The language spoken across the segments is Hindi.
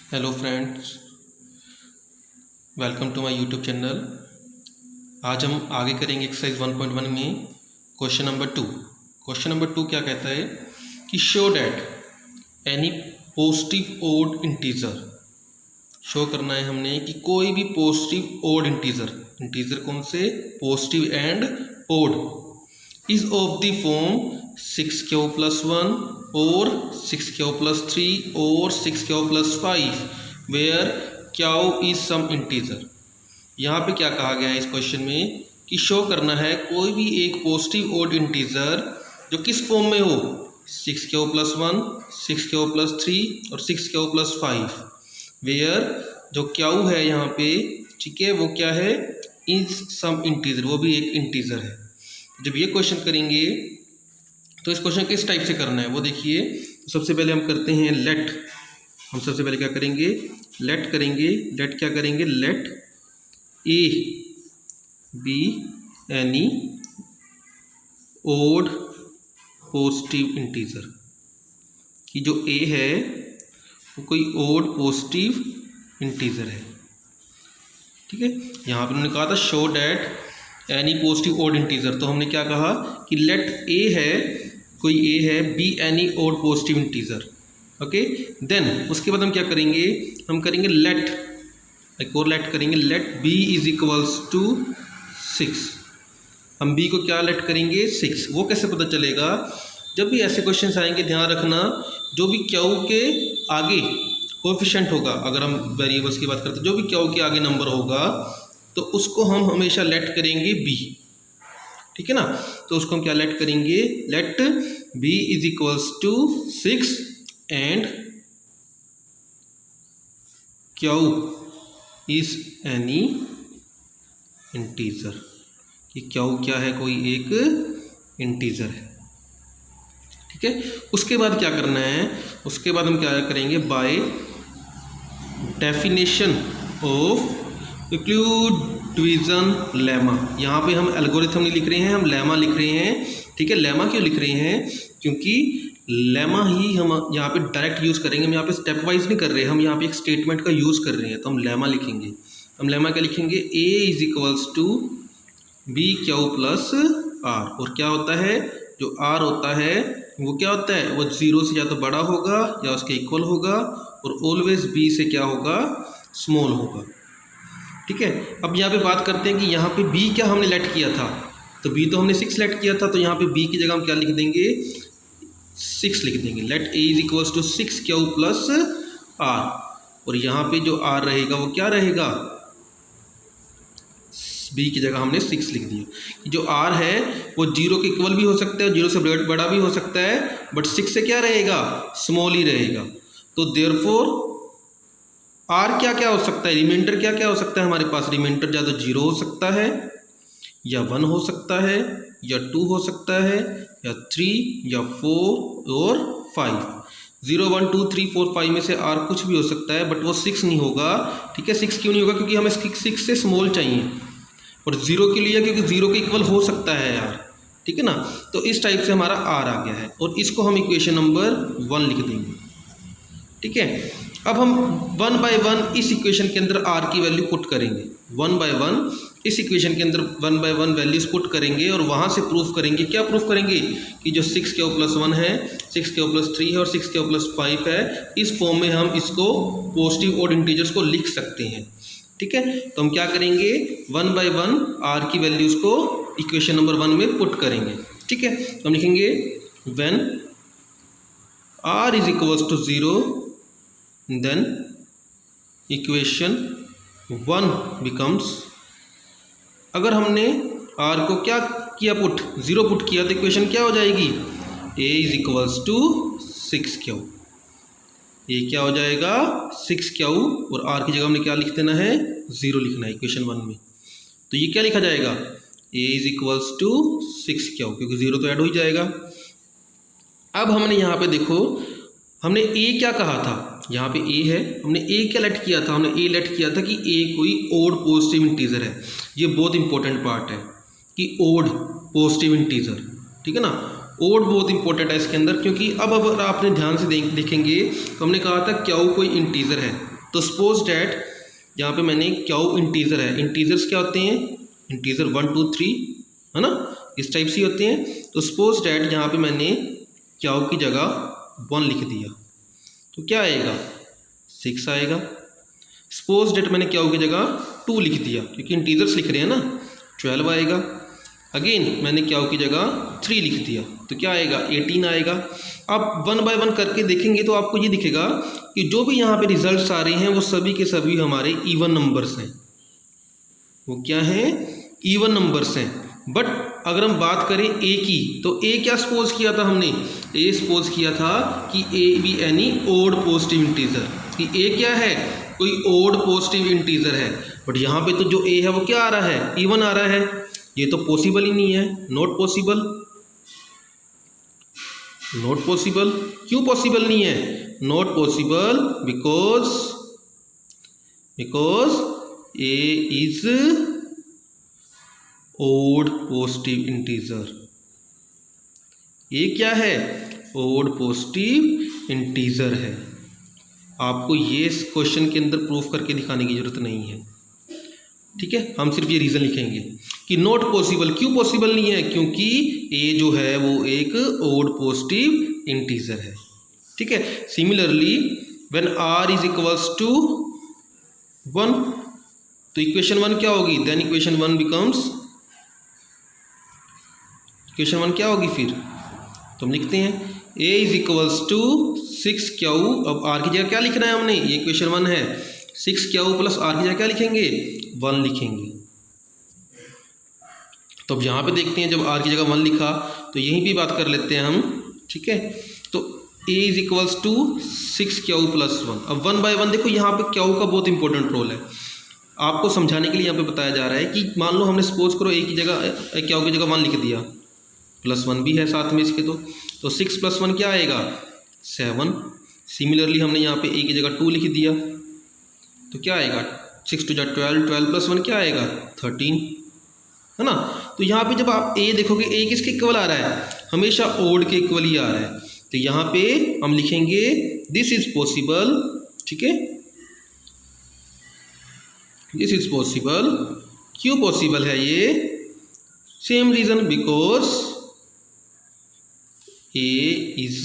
Hello friends, welcome to my YouTube channel. आज हम आगे करेंगे एक्सरसाइज 1.1 में क्वेश्चन नंबर 2। क्वेश्चन नंबर 2 क्या कहता है कि show that any positive odd integer. Show करना है हमने कि कोई भी पॉजिटिव ओड इंटीजर कौन से, positive and odd, is of the form 6q + 1 और 6q + 3 और 6q + 5 where q is some integer. यहाँ पे क्या कहा गया है इस क्वेश्चन में कि शो करना है कोई भी एक पॉजिटिव ओड इंटीजर जो किस फॉर्म में हो, 6q + 1, 6q + 3 और 6q + 5 वेयर जो q है यहाँ पे, ठीक है, वो क्या है, इज सम इंटीजर, वो भी एक इंटीजर है। जब ये क्वेश्चन करेंगे तो इस क्वेश्चन किस टाइप से करना है वो देखिए। सबसे पहले हम करते हैं लेट। हम सबसे पहले क्या करेंगे, लेट करेंगे। लेट क्या करेंगे, let a be any odd positive integer, कि जो ए है वो कोई ओड पॉजिटिव इंटीजर है, ठीक है। यहाँ पर उन्होंने कहा था show that any positive odd integer, तो हमने क्या कहा कि लेट ए है, कोई ए है, be any odd positive integer, okay. Then उसके बाद हम क्या करेंगे, हम करेंगे लेट, एक और लेट करेंगे, let b is equals to 6। हम बी को क्या लेट करेंगे, 6। वो कैसे पता चलेगा, जब भी ऐसे क्वेश्चन आएंगे ध्यान रखना, जो भी क्यू के आगे कोएफिशिएंट होगा, अगर हम वेरिएबल्स की बात करते हैं, जो भी क्यू के आगे नंबर होगा तो उसको हम हमेशा लेट करेंगे बी, ठीक है ना। तो उसको हम क्या लेट करेंगे, let b is equals to 6 and q is any integer, कि क्यू क्या है, कोई एक इंटीजर है, ठीक है। उसके बाद क्या करना है, उसके बाद हम क्या करेंगे, by definition of Euclid division lemma. यहाँ पे हम एल्गोरिथम नहीं लिख रहे हैं, हम लेमा लिख रहे हैं, ठीक है। लेमा क्यों लिख रहे हैं, क्योंकि लेमा ही हम यहाँ पे डायरेक्ट यूज़ करेंगे। हम यहाँ पे स्टेप वाइज नहीं कर रहे हैं, हम यहाँ पे एक स्टेटमेंट का यूज़ कर रहे हैं, तो हम लेमा लिखेंगे। हम लेमा क्या लिखेंगे, A is equals to B Q plus R, और क्या होता है, जो आर होता है वो क्या होता है, वो 0 से या तो बड़ा होगा या उसके इक्वल होगा, और ऑलवेज बी से क्या होगा, स्मॉल होगा, ठीक है। अब यहाँ पे बात करते हैं कि यहाँ पे b क्या हमने लेट किया था, तो b तो हमने 6 लेट किया था, तो यहाँ पे b की जगह हम क्या लिख देंगे, 6 लिख देंगे। Let a is equals to 6q plus r, और यहाँ पे जो r रहेगा वो क्या रहेगा, b की जगह हमने 6 लिख दिया। जो r है वो 0 के इक्वल भी हो सकता है, 0 से बड़ा भी हो सकता है, बट 6 से क्या रहेगा, स्मॉल ही रहेगा। तो देयरफॉर आर क्या क्या हो सकता है, रिमाइंडर क्या क्या हो सकता है हमारे पास, रिमाइंडर या तो 0 हो सकता है, या 1 हो सकता है, या 2 हो सकता है, या 3 या 4 और 5। 0 1 2 3 4 5 में से आर कुछ भी हो सकता है, बट वो 6 नहीं होगा, ठीक है। 6 क्यों नहीं होगा, क्योंकि हमें 6 से स्मॉल चाहिए, और 0 के लिए क्योंकि 0 के इक्वल हो सकता है यार, ठीक है ना। तो इस टाइप से हमारा आर आ गया है, और इसको हम इक्वेशन नंबर 1 लिख देंगे, ठीक है। अब हम 1 बाय 1 इस इक्वेशन के अंदर r की वैल्यू पुट करेंगे। 1 बाय 1 इस इक्वेशन के अंदर 1 बाय 1 वैल्यूज पुट करेंगे, और वहाँ से प्रूफ करेंगे, क्या प्रूफ करेंगे, कि जो 6q + 1 है, 6q + 3 है और 6q + 5 है, इस फॉर्म में हम इसको पॉजिटिव ओड इंटीजर्स को लिख सकते हैं, ठीक है। तो हम क्या करेंगे, 1 बाय 1 r की वैल्यूज को इक्वेशन नंबर 1 में पुट करेंगे, ठीक है। तो हम लिखेंगे when r is equals to 0 then equation 1 becomes, अगर हमने r को क्या किया, पुट 0 पुट किया, तो इक्वेशन क्या हो जाएगी, a is equals to 6q, ये क्या हो जाएगा 6q, और r की जगह हमने क्या लिख देना है, 0 लिखना है इक्वेशन 1 में। तो ये क्या लिखा जाएगा, a is equals to 6q, क्योंकि 0 तो ऐड हो ही जाएगा। अब हमने यहाँ पे देखो, हमने a क्या कहा था, यहाँ पे a है, हमने a क्या लेट किया था, हमने a लेट किया था कि a कोई ओड पॉजिटिव इंटीजर है। ये बहुत इंपॉर्टेंट पार्ट है कि ओड पॉजिटिव इंटीजर, ठीक है ना। ओड बहुत इंपॉर्टेंट है इसके अंदर, क्योंकि अब अगर आपने ध्यान से देखेंगे तो हमने कहा था क्यू कोई इंटीजर है, तो सपोज डैट यहाँ पे मैंने क्याऊ इंटीजर है, इंटीजर्स क्या होते हैं, इंटीजर 1 2 3 है ना, इस टाइप से होते हैं। तो सपोज डैट यहाँ पे मैंने क्याऊ की जगह 1 लिख दिया तो क्या आएगा 6 आएगा। सपोज डेट मैंने क्याऊ की जगह 2 लिख दिया क्योंकि इंटीजर्स लिख रहे हैं ना, 12 आएगा। अगेन मैंने क्याऊ की जगह 3 लिख दिया तो क्या आएगा 18 आएगा। आप 1 बाय 1 करके देखेंगे तो आपको ये दिखेगा कि जो भी यहाँ पे रिजल्ट्स आ रहे हैं वो सभी के सभी हमारे इवन नंबर्स हैं, वो क्या हैं, इवन नंबर्स हैं। बट अगर हम बात करें ए की, तो ए क्या सपोज किया था हमने, ए सपोज किया था कि a be any odd positive integer, कि ए क्या है, कोई ओड पॉजिटिव इंटीजर है। बट यहाँ पे तो जो ए है वो क्या आ रहा है, इवन आ रहा है, ये तो पॉसिबल ही नहीं है, नॉट पॉसिबल, नॉट पॉसिबल। क्यों पॉसिबल नहीं है, not possible because a is odd positive integer. ये क्या है, ओड पॉजिटिव इंटीजर है। आपको ये इस क्वेश्चन के अंदर प्रूफ करके दिखाने की जरूरत नहीं है, ठीक है। हम सिर्फ ये रीज़न लिखेंगे कि नॉट पॉसिबल। क्यों पॉसिबल नहीं है, क्योंकि ए जो है वो एक ओड पॉजिटिव इंटीजर है, ठीक है। Similarly when r is equals to 1 तो इक्वेशन 1 क्या होगी, देन इक्वेशन 1 बिकम्स, इक्वेशन 1 क्या होगी फिर, तो हम लिखते हैं a इज इक्वल्स टू 6 क्याऊ। अब r की जगह क्या लिखना है हमने, ये इक्वेशन 1 है, 6 क्याऊ प्लस r की जगह क्या लिखेंगे, 1 लिखेंगे। तो अब यहाँ पे देखते हैं जब r की जगह 1 लिखा तो यहीं भी बात कर लेते हैं हम, ठीक है। तो a is equals to 6 Q plus 1। अब 1 बाय 1 देखो, यहाँ पे क्याऊ का बहुत इंपॉर्टेंट रोल है, आपको समझाने के लिए यहाँ पे बताया जा रहा है कि मान लो हमने सपोज करो a की जगह, क्याऊ की जगह 1 लिख दिया, प्लस 1 भी है साथ में इसके, तो 6 प्लस 1 क्या आएगा 7। सिमिलरली हमने यहाँ पे a की जगह 2 लिख दिया तो क्या आएगा 6 2 12, 12 प्लस 1 क्या आएगा 13, है ना। तो यहाँ पे जब आप a देखोगे, a किसके इक्वल आ रहा है, हमेशा ओड के इक्वल ही आ रहा है। तो यहाँ पे हम लिखेंगे दिस इज पॉसिबल, ठीक है, दिस इज पॉसिबल। क्यों पॉसिबल है ये, same reason, because a is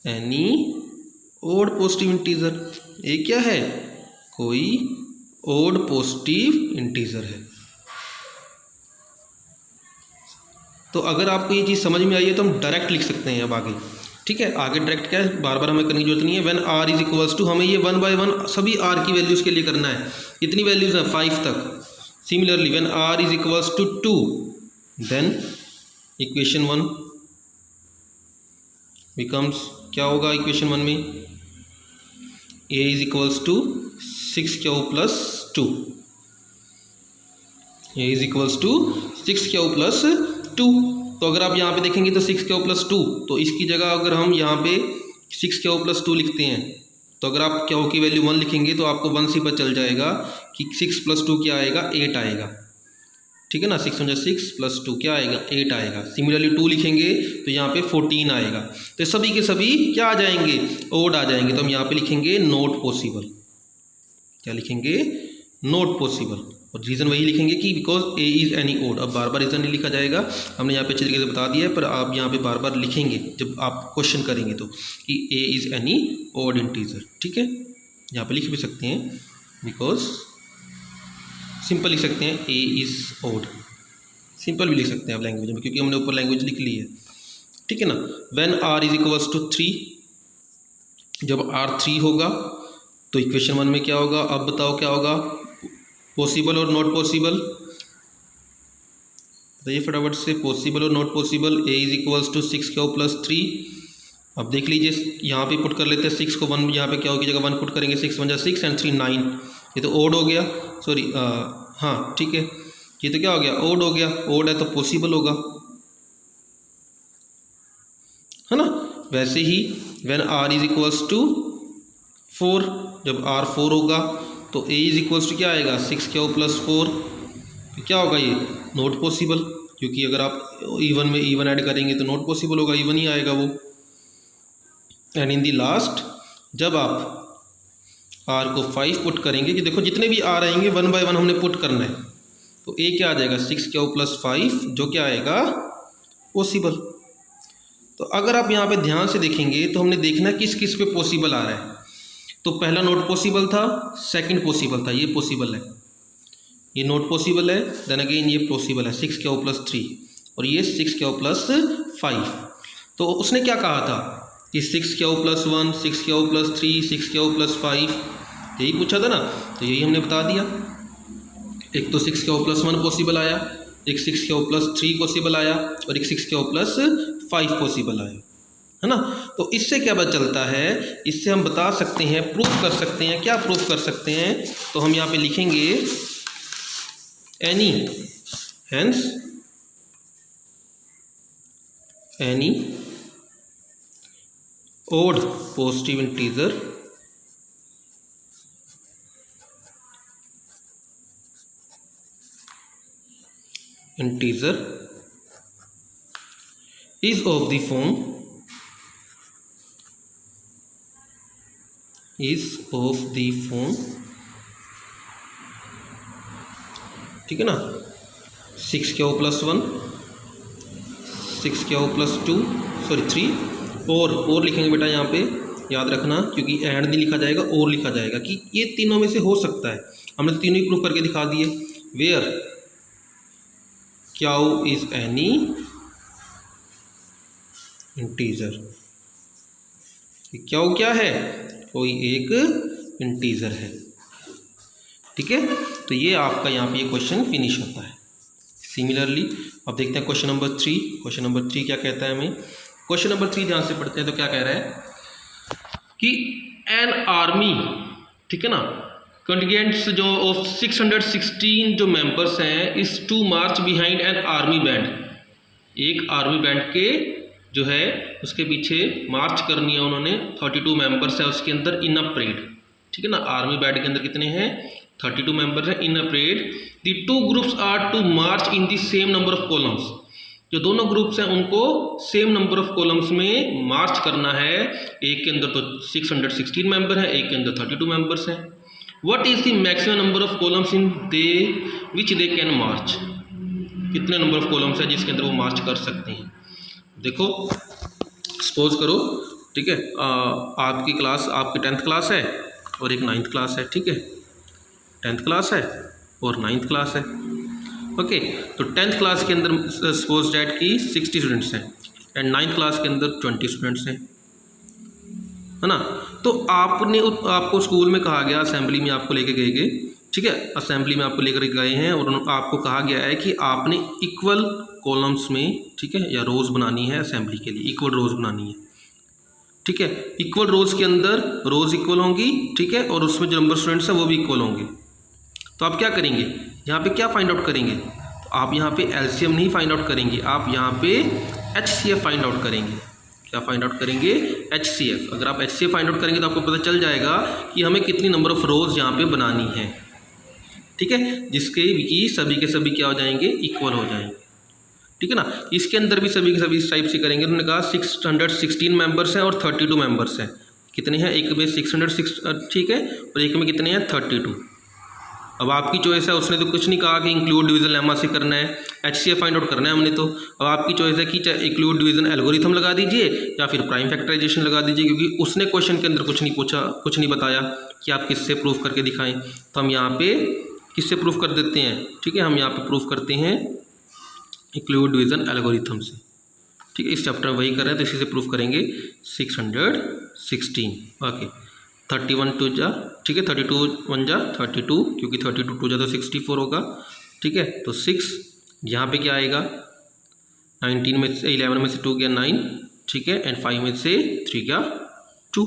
any odd positive integer। a क्या है, कोई odd positive integer है। तो अगर आपको ये चीज़ समझ में आई है तो हम डायरेक्ट लिख सकते हैं अब आगे, ठीक है। आगे डायरेक्ट क्या है, बार बार हमें करने की जरूरत नहीं है। When r is equals to, हमें ये 1 बाय 1 सभी r की वैल्यूज़ के लिए करना है, कितनी वैल्यूज़ हैं 5 तक। Similarly when r is equals to 2 then equation 1 becomes, क्या होगा इक्वेशन 1 में, a is equals to 6 Q plus 2, a is equals to 6 Q plus 2। तो अगर आप यहाँ पे देखेंगे तो 6 क्याऊ प्लस 2, तो इसकी जगह अगर हम यहाँ पे 6 क्याऊ प्लस 2 लिखते हैं तो अगर आप क्याऊ की वैल्यू 1 लिखेंगे तो आपको 1 से पता चल जाएगा कि 6 प्लस 2 क्या आएगा, 8 आएगा, ठीक है ना। 6 प्लस 2 क्या आएगा, 8 आएगा। सिमिलरली 2 लिखेंगे तो यहाँ पे 14 आएगा। तो सभी के सभी क्या आ जाएंगे, ओड आ जाएंगे। तो हम यहाँ पे लिखेंगे नॉट पॉसिबल, क्या लिखेंगे, नॉट पॉसिबल। और रीज़न वही लिखेंगे कि because a is any odd. अब बार बार रीज़न नहीं लिखा जाएगा, हमने यहाँ पे अच्छे तरीके से बता दिया है, पर आप यहाँ पे बार बार लिखेंगे जब आप क्वेश्चन करेंगे तो, कि a is any odd integer, ठीक है। यहाँ पे लिख भी सकते हैं, बिकॉज सिंपल लिख सकते हैं a इज़ ओड, सिंपल भी लिख सकते हैं आप लैंग्वेज में, क्योंकि हमने ऊपर लैंग्वेज लिख ली है, ठीक है ना। When r is equals to 3, जब r 3 होगा तो इक्वेशन 1 में क्या होगा, अब बताओ क्या होगा, पॉसिबल और नॉट पॉसिबल, बताइए फटाफट से, पॉसिबल और not possible. a is equals to 6 Q plus 3। अब देख लीजिए यहाँ पे पुट कर लेते हैं 6 को 1, यहाँ पे क्या होगी जगह 1 पुट करेंगे, 6 1 6 एंड 3 9, ये तो ओड हो गया, सॉरी हाँ ठीक है, ये तो क्या हो गया, ओड हो गया, ओड है तो पॉसिबल होगा, है ना। वैसे ही when r is equals to 4, जब r 4 होगा तो a इज इक्वल्स टू क्या आएगा, 6 क्याऊ प्लस 4, तो क्या होगा ये, नॉट पॉसिबल, क्योंकि अगर आप इवन में इवन ऐड करेंगे तो नॉट पॉसिबल होगा, इवन ही आएगा वो। एंड इन दी लास्ट, जब आप आर को 5 पुट करेंगे कि देखो जितने भी आर आएंगे 1 बाय 1 हमने पुट करना है। तो ए क्या आ जाएगा 6 प्लस 5 जो क्या आएगा पॉसिबल। तो अगर आप यहाँ पे ध्यान से देखेंगे तो हमने देखना किस किस पे पॉसिबल आ रहा है। तो पहला नोट पॉसिबल था, सेकंड पॉसिबल था, ये पॉसिबल है, ये नोट पॉसिबल है, देन अगेन ये पॉसिबल है 6 प्लस 3 और ये 6 प्लस 5। तो उसने क्या कहा था कि 6 प्लस 1, 6 प्लस 3, 6 प्लस 5, यही पूछा था ना। तो यही हमने बता दिया। एक तो 6 प्लस 1 पॉसिबल आया, एक 6 प्लस 3 पॉसिबल आया और एक 6 प्लस 5 पॉसिबल आया, है ना। तो इससे क्या पता चलता है, इससे हम बता सकते हैं, प्रूफ कर सकते हैं। क्या प्रूफ कर सकते हैं, तो हम यहाँ पे लिखेंगे any, hence any odd positive integer is of the form ठीक है ना, 6 प्लस 1, 6 प्लस 2 सॉरी 3 और लिखेंगे बेटा यहाँ पे, याद रखना, क्योंकि एंड नहीं लिखा जाएगा और लिखा जाएगा कि ये तीनों में से हो सकता है। हमने तीनों ही प्रूफ करके दिखा दिए। वेयर क्याउ इज एनी इंटीजर, क्याउ क्या है, कोई एक इंटीजर है, ठीक है। तो ये आपका यहाँ पे ये क्वेश्चन फिनिश होता है। सिमिलरली अब देखते हैं क्वेश्चन नंबर 3। क्वेश्चन नंबर 3 क्या कहता है हमें, क्वेश्चन नंबर 3 ध्यान से पढ़ते हैं। तो क्या कह रहा है कि एन आर्मी, ठीक है ना, कंटिजेंट्स जो ऑफ 616 जो मेंबर्स हैं इस to march behind an army band, एक आर्मी बैंड के जो है उसके पीछे मार्च करनी है उन्होंने। 32 मेंबर्स है उसके अंदर इन अ परेड, ठीक है ना। आर्मी बैंड के अंदर कितने हैं, 32 मेंबर्स हैं in a parade. The two groups are to march in the same number of columns, जो दोनों ग्रुप्स हैं उनको सेम नंबर ऑफ कॉलम्स में मार्च करना है। एक के अंदर तो 616 मेंबर हैं, एक के अंदर 32 मेंबर्स हैं। What is the maximum number of columns in they which they can march, कितने नंबर ऑफ कॉलम्स हैं जिसके अंदर वो मार्च कर सकते हैं। देखो सपोज करो, ठीक है, आपकी क्लास, आपकी 10th क्लास है और एक 9th क्लास है, ठीक है, 10th क्लास है और 9th क्लास है, ओके। तो 10th क्लास के अंदर सपोज डैट की 60 स्टूडेंट्स हैं एंड 9th क्लास के अंदर 20 स्टूडेंट्स हैं, है ना। तो आपको स्कूल में कहा गया, असेंबली में आपको लेके गए, ठीक है, असेंबली में आपको लेकर गए हैं और आपको कहा गया है कि आपने इक्वल कॉलम्स में, ठीक है, या रोज़ बनानी है असेंबली के लिए, इक्वल रोज़ बनानी है, ठीक है। इक्वल रोज़ के अंदर रोज़ इक्वल होंगी, ठीक है, और उसमें जो नंबर स्टूडेंट्स हैं वो भी इक्वल होंगे। तो आप क्या करेंगे, यहाँ पे क्या फाइंड आउट करेंगे, तो आप यहाँ पे एलसीएम नहीं फाइंड आउट करेंगे, आप यहाँ पे एचसीएफ फाइंड आउट करेंगे। क्या फाइंड आउट करेंगे, एचसीएफ। अगर आप एचसीएफ फाइंड आउट करेंगे तो आपको पता चल जाएगा कि हमें कितनी नंबर ऑफ रोज़ यहाँ पे बनानी है, ठीक है, जिसके कि सभी के सभी क्या हो जाएंगे, इक्वल हो जाएंगे, ठीक है ना। इसके अंदर भी सभी के सभी इस टाइप से करेंगे। उन्होंने कहा 616 मेंबर्स हैं और 32 मेंबर्स हैं, कितने हैं, एक में 606, ठीक है, और एक में कितने हैं 32। अब आपकी चॉइस है, उसने तो कुछ नहीं कहा कि इंक्लूड डिवीजन लेमा से करना है, एचसीएफ फाइंड आउट करना है हमने। तो अब आपकी चॉइस है कि चाहे इंक्लूड डिवीजन एल्गोरिथम लगा दीजिए या फिर प्राइम फैक्टराइजेशन लगा दीजिए, क्योंकि उसने क्वेश्चन के अंदर कुछ नहीं पूछा, कुछ नहीं बताया कि आप किससे प्रूफ करके दिखाएं। तो हम यहाँ पे किससे प्रूफ कर देते हैं, ठीक है, हम यहाँ पे प्रूफ करते हैं इंक्लूड डिवीजन एल्गोरिथम से, ठीक है। इस चैप्टर में वही कर रहे हैं तो इसी से प्रूफ करेंगे 616, ओके। 31 टू जा, ठीक है, 32 1 जा 32, क्योंकि 32 2 जा तो 64 होगा, ठीक है। तो 6 यहाँ पे क्या आएगा, 19 में से 11 में से 2 गया 9, ठीक है, एंड 5 में से 3 गया 2।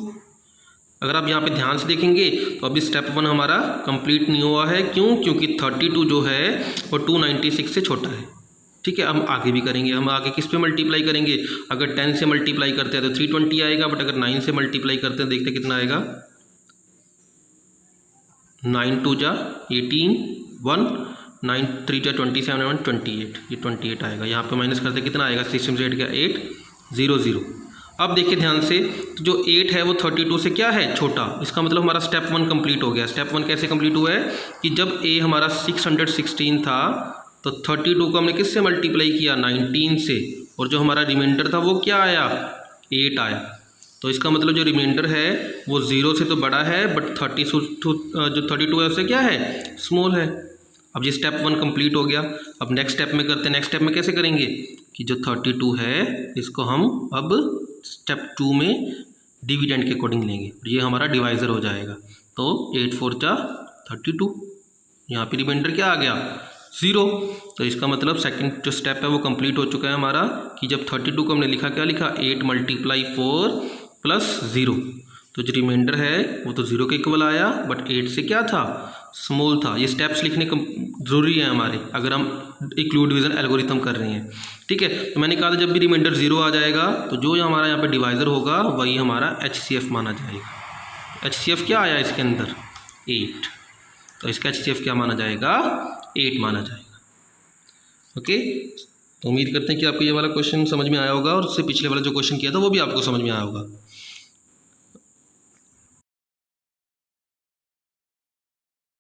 अगर आप यहाँ पे ध्यान से देखेंगे तो अभी स्टेप 1 हमारा कंप्लीट नहीं हुआ है, क्यों, क्योंकि 32 जो है वो 296 से छोटा है, ठीक है। हम आगे भी करेंगे, हम आगे किस पे मल्टीप्लाई करेंगे, अगर 10 से मल्टीप्लाई करते हैं तो 320 आएगा, बट अगर 9 से मल्टीप्लाई करते हैं देखते कितना आएगा, 9 2 जा 18 1, 9 3 जा 27 1 28, ये 28 आएगा। यहाँ पे माइनस करते कितना आएगा, 6 से 8 का 8 0 0, अब देखिए ध्यान से, तो जो 8 है वो 32 से क्या है छोटा, इसका मतलब हमारा स्टेप 1 कंप्लीट हो गया। स्टेप 1 कैसे कंप्लीट हुआ है कि जब a हमारा 616 था तो 32 को हमने किससे मल्टीप्लाई किया 19 से, और जो हमारा रिमाइंडर था वो क्या आया 8 आया। तो इसका मतलब जो रिमाइंडर है वो 0 से तो बड़ा है, बट 32 है उससे क्या है स्मॉल है। अब ये स्टेप 1 कंप्लीट हो गया। अब नेक्स्ट स्टेप में करते हैं। नेक्स्ट स्टेप में कैसे करेंगे कि जो 32 है इसको हम अब स्टेप 2 में डिविडेंड के अकॉर्डिंग लेंगे, ये हमारा डिवाइज़र हो जाएगा। तो 8 4 जा 32, यहाँ पे रिमाइंडर क्या आ गया 0। तो इसका मतलब सेकंड जो स्टेप है वो कंप्लीट हो चुका है हमारा, कि जब 32 को हमने लिखा, क्या लिखा 8 × 4 + 0, तो जो रिमाइंडर है वो तो 0 के इक्वल आया, बट 8 से क्या था स्मॉल था। ये स्टेप्स लिखने ज़रूरी है हमारे, अगर हम इंक्लूड डिवीज़न एल्गोरिथम कर रहे हैं, ठीक है। तो मैंने कहा था जब भी रिमाइंडर 0 आ जाएगा तो जो हमारा यहाँ पे डिवाइज़र होगा वही हमारा HCF माना जाएगा। HCF क्या आया इसके अंदर 8, तो इसका HCF क्या माना जाएगा 8 माना जाएगा। ओके, तो उम्मीद करते हैं कि आपको ये वाला क्वेश्चन समझ में आया होगा, और उससे पिछले वाला जो क्वेश्चन किया था वो भी आपको समझ में आया होगा।